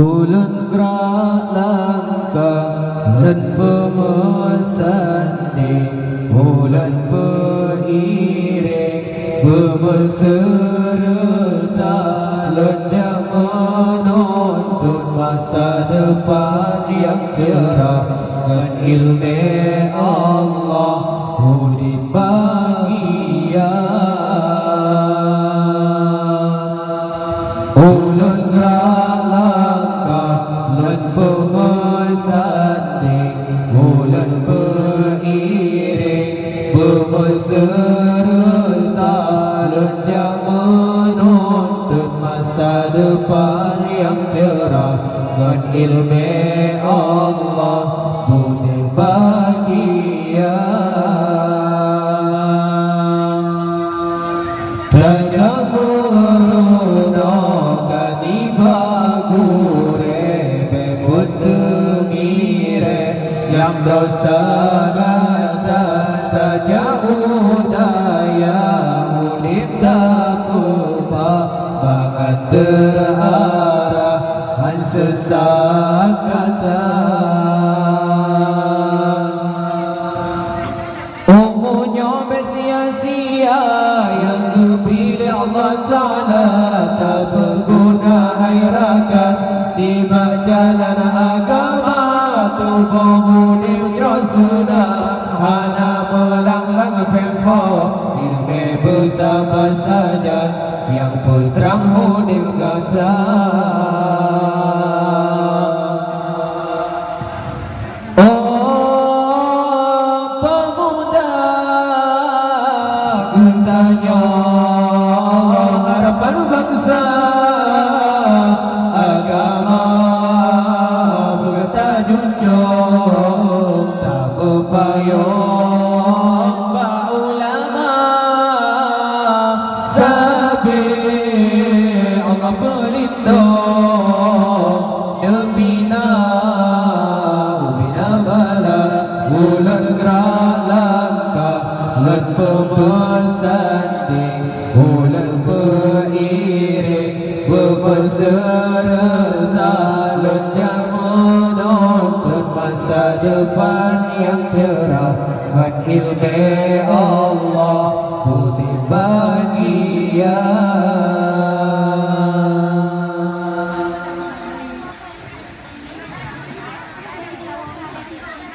Ulun gerak langkah dan pemesan di bulan beriring berserta lonjak menuntut masa depan yang cerah dengan ilmu Allah budi bahagia. Ulun gerak langkah dan pemesan di bulan beriring berserta lonjak menuntut masa depan yang cerah dengan ilmu Allah budi bahagia. Tajamuruna kanibagure bebutemire yang dosa gata tajauh daya udip tapupa bangat terarah han sesak kata umumnya bersia-sia yang dipilih Allah Ta'ala tak berguna hairakan di jalan agama tubuhmu dikrosuna hana melanglang pempo ilmu bertambah saja yang putramu dikata tanya harapan bangsa agama berkata junjung tak berpayung ba ulama sabih Allah pelindung nebina ubina bala bulan gerak langkah bulan pemesan di bulan beriring berserta lonjak menuntut masa depan yang cerah dengan ilmu Allah budi bahagia.